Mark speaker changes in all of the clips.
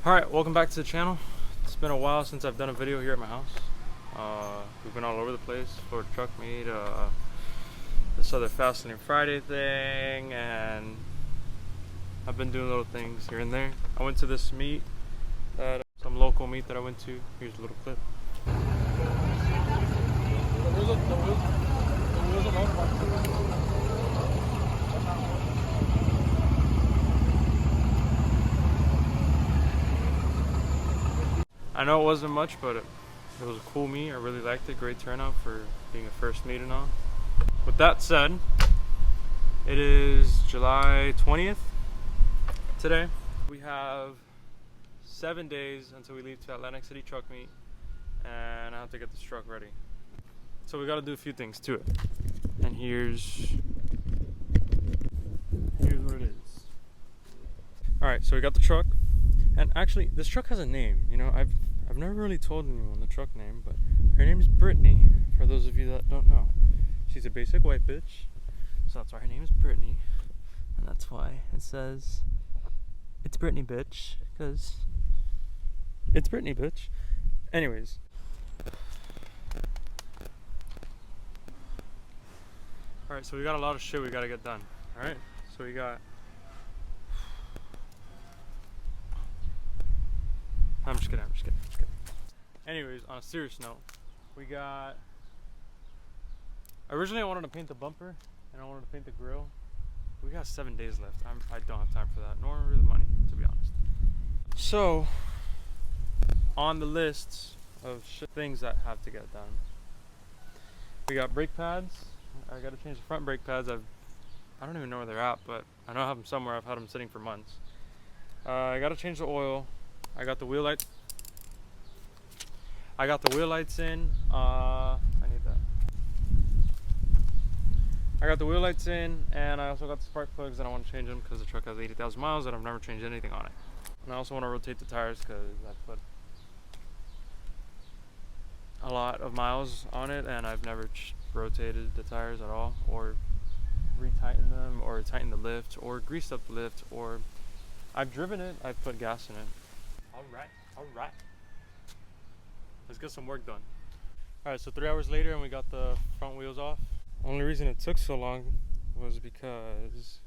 Speaker 1: Alright, welcome back to the channel. It's been a while since I've done a video here at my house. We've been all over the place for truck meet, this other Fascinating Friday thing, and I've been doing little things here and there. I went to this meet, some local meet that I went to. Here's a little clip. I know it wasn't much, but it was a cool meet. I really liked it. Great turnout for being a first meet and all. With that said, it is July 20th today. We have 7 days until we leave to Atlantic City truck meet, and I have to get this truck ready. So we got to do a few things to it. And here's what it is. All right, so we got the truck. And actually, this truck has a name. You know, I've never really told anyone the truck name, but her name is Brittany, for those of you that don't know. She's a basic white bitch, so that's why her name is Brittany. And that's why it says, it's Brittany bitch, because it's Brittany bitch. Anyways. Alright, so we got a lot of shit we gotta get done. Alright, so we got... I'm just kidding. Anyways, on a serious note, we got... Originally I wanted to paint the bumper, and I wanted to paint the grill. We got 7 days left. I don't have time for that, nor really the money, to be honest. So, on the list of things that have to get done, we got brake pads. I gotta change the front brake pads. I don't even know where they're at, but I know I have them somewhere. I've had them sitting for months. I gotta change the oil. I got the wheel lights. I got the wheel lights in. I need that. I got the wheel lights in, and I also got the spark plugs, and I want to change them because the truck has 80,000 miles, and I've never changed anything on it. And I also want to rotate the tires because I put a lot of miles on it, and I've never rotated the tires at all, or retightened them, or tightened the lift, or greased up the lift, or I've driven it. I've put gas in it. All right. Let's get some work done. All right, so 3 hours later, and we got the front wheels off. Only reason it took so long was because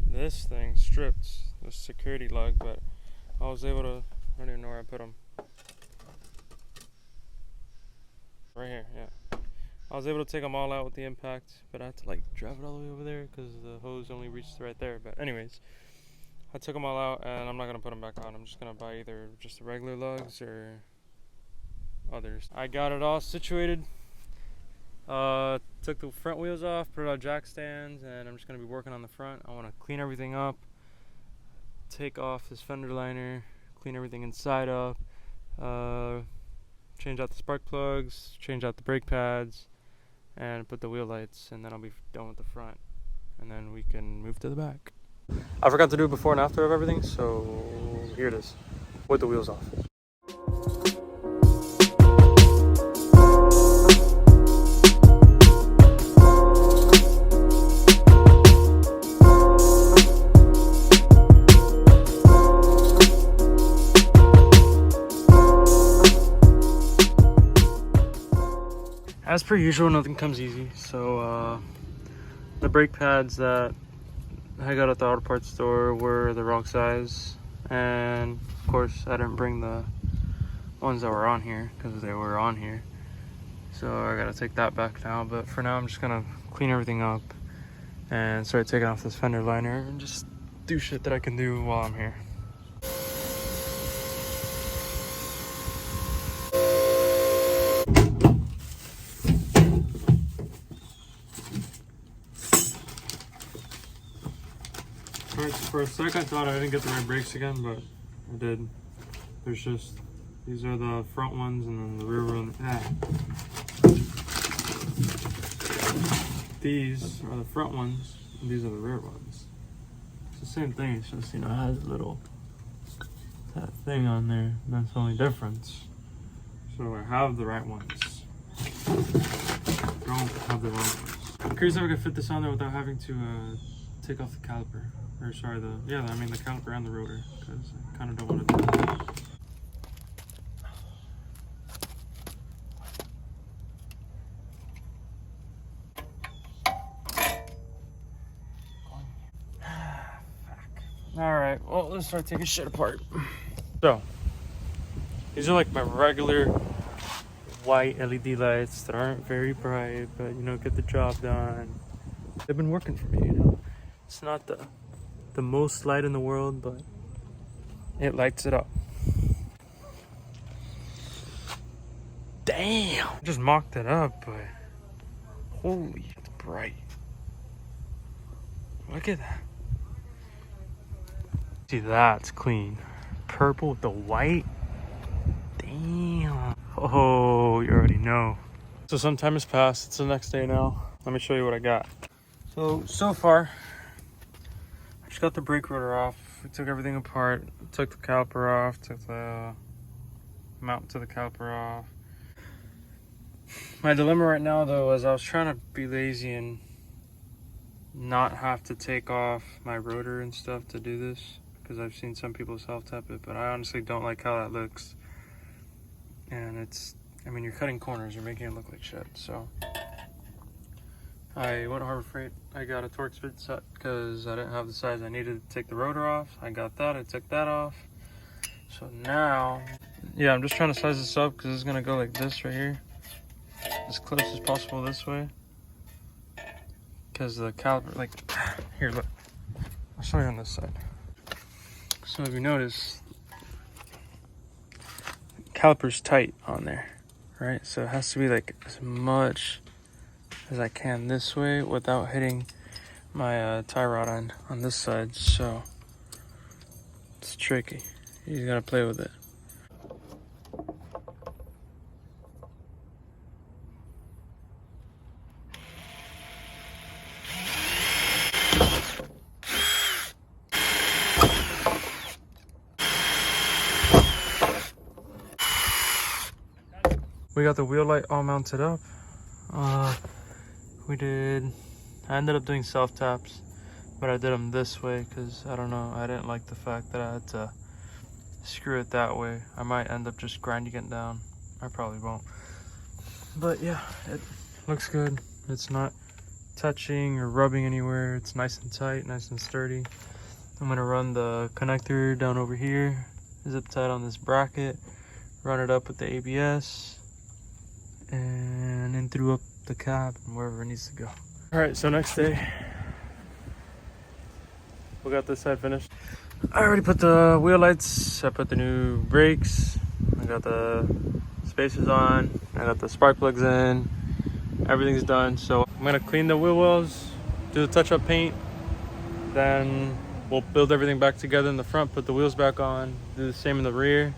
Speaker 1: this thing stripped the security lug, but I was able to, I don't even know where I put them. Right here, yeah. I was able to take them all out with the impact, but I had to like drive it all the way over there because the hose only reached right there. But anyways, I took them all out, and I'm not going to put them back on. I'm just going to buy either just the regular lugs or others. I got it all situated. Took the front wheels off, put it on jack stands, and I'm just going to be working on the front. I want to clean everything up, take off this fender liner, clean everything inside up, change out the spark plugs, change out the brake pads, and put the wheel lights, and then I'll be done with the front, and then we can move to the back. I forgot to do before and after of everything, so here it is, with the wheels off. As per usual, nothing comes easy, so the brake pads that I got at the auto parts store were the wrong size, and of course I didn't bring the ones that were on here because they were on here, so I gotta take that back now. But for now I'm just gonna clean everything up and start taking off this fender liner and just do shit that I can do while I'm here. Alright, so for a sec I thought I didn't get the right brakes again, but I did. There's just, these are the front ones and then the rear one. These are the front ones and these are the rear ones. It's the same thing, it's just, you know, it has a little, that thing on there, and that's the only difference. So I have the right ones. Don't have the wrong ones. I'm curious if I could fit this on there without having to take off the caliper. Or sorry, the caliper and the rotor, because I kind of don't want to do that. Alright, well, let's start taking shit apart. So, these are like my regular white LED lights that aren't very bright, but you know, get the job done. They've been working for me, you know. It's not the most light in the world, but it lights it up. Damn! I just mocked it up, but holy, it's bright. Look at that. See, that's clean. Purple with the white. Damn. Oh, you already know. So some time has passed. It's the next day now. Let me show you what I got. So far, I just got the brake rotor off. We took everything apart. Took the caliper off. Took the mount to the caliper off. My dilemma right now, though, is I was trying to be lazy and not have to take off my rotor and stuff to do this, because I've seen some people self-tap it, but I honestly don't like how that looks. And I mean, you're cutting corners, you're making it look like shit. So I went to Harbor Freight. I got a Torx fit set because I didn't have the size I needed to take the rotor off. I got that, I took that off. So now, yeah, I'm just trying to size this up because it's gonna go like this right here, as close as possible this way. Because the caliper, like, here, look, I'll show you on this side. So if you notice, caliper's tight on there, right? So it has to be like as much as I can this way without hitting my tie rod on this side. So it's tricky. You gotta play with it. We got the wheel light all mounted up. I ended up doing self taps, but I did them this way because I don't know, I didn't like the fact that I had to screw it that way. I might end up just grinding it down. I probably won't. But yeah, it looks good. It's not touching or rubbing anywhere. It's nice and tight, nice and sturdy. I'm gonna run the connector down over here, zip tied on this bracket, run it up with the ABS, and then through up the cab and wherever it needs to go. All right, so next day, we got this side finished. I already put the wheel lights, I put the new brakes, I got the spacers on, I got the spark plugs in, everything's done. So I'm gonna clean the wheel wells, do the touch-up paint, then we'll build everything back together in the front, put the wheels back on, do the same in the rear,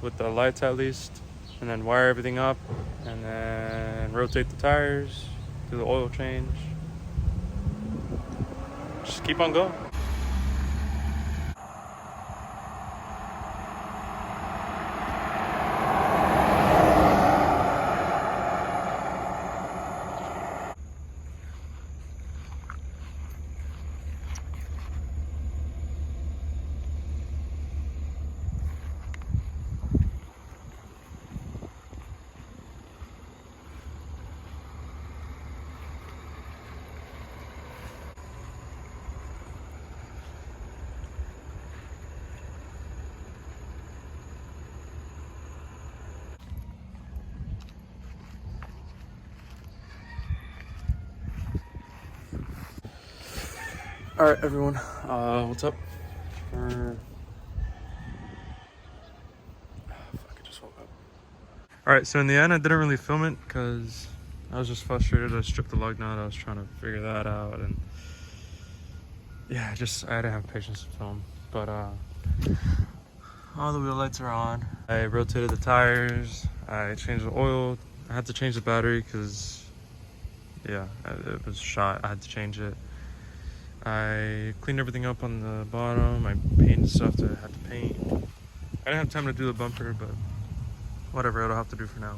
Speaker 1: with the lights at least, and then wire everything up, and then rotate the tires, do the oil change. Just keep on going. All right, everyone, what's up? I just woke up. All right, so in the end, I didn't really film it because I was just frustrated. I stripped the lug nut. I was trying to figure that out, and yeah, I didn't have patience to film. But all the wheel lights are on. I rotated the tires. I changed the oil. I had to change the battery because, yeah, it was shot. I had to change it. I cleaned everything up on the bottom. I painted stuff that I had to paint. I didn't have time to do the bumper, but whatever, it'll have to do for now.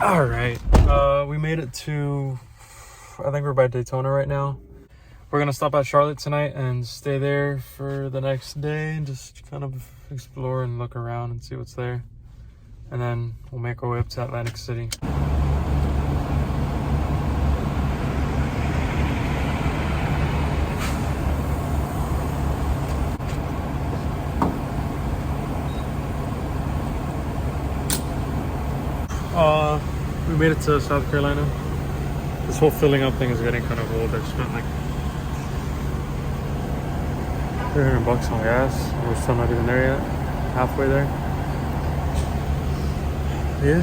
Speaker 1: All right, we made it to, I think we're by Daytona right now. We're gonna stop at Charlotte tonight and stay there for the next day and just kind of explore and look around and see what's there. And then we'll make our way up to Atlantic City. We made it to South Carolina. This whole filling up thing is getting kind of old. I spent like $300 on gas. We're still not even there yet. Halfway there. Yeah.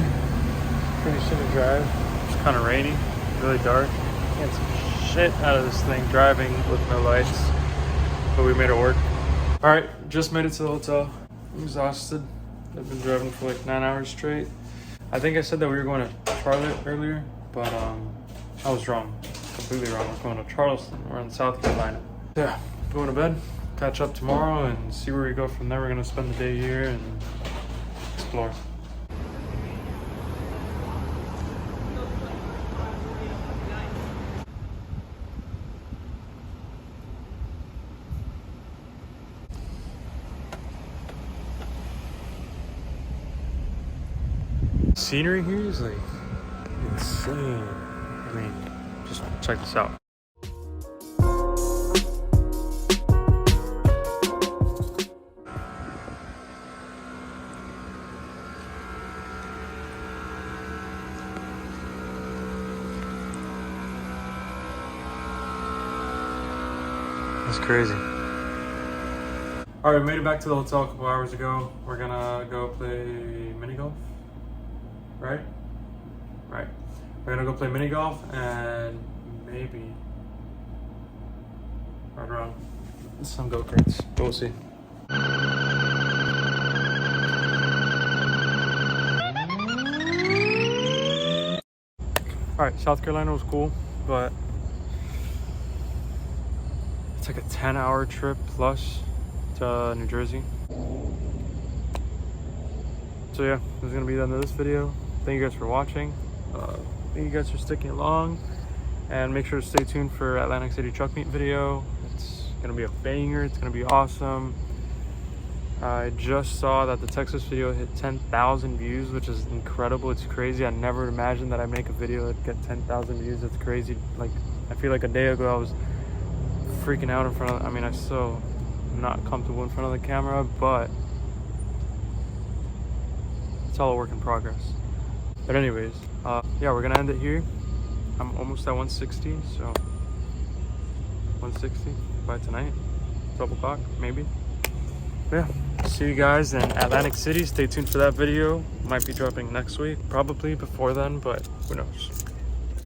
Speaker 1: Pretty shitty drive. It's kind of rainy. Really dark. Can't see shit out of this thing driving with no lights. But we made it work. Alright, just made it to the hotel. I'm exhausted. I've been driving for like 9 hours straight. I think I said that we were going to Charlotte earlier, but I was wrong. Completely wrong. We're going to Charleston. We're in South Carolina. Yeah, going to bed. Catch up tomorrow and see where we go from there. We're going to spend the day here and explore. Scenery here is like insane. I mean, just check this out. That's crazy. All right, we made it back to the hotel a couple hours ago. We're gonna go play mini golf. Right? Right. We're gonna go play mini golf and maybe ride around some go-karts. We'll see. Alright, South Carolina was cool, but it's like a 10-hour trip plus to New Jersey. So yeah, this is gonna be the end of this video. Thank you guys for watching. Thank you guys for sticking along, and make sure to stay tuned for Atlantic City truck meet video. It's gonna be a banger. It's gonna be awesome. I just saw that the Texas video hit 10,000 views, which is incredible. It's crazy. I never imagined that I'd make a video that get 10,000 views. It's crazy. Like, I feel like a day ago I was freaking out in front of, I mean, I still am not comfortable in front of the camera, but it's all a work in progress. But anyways, yeah, we're gonna end it here. I'm almost at 160, so 160 by tonight, 12 o'clock maybe. But yeah, see you guys in Atlantic City. Stay tuned for that video. Might be dropping next week, probably before then, but who knows.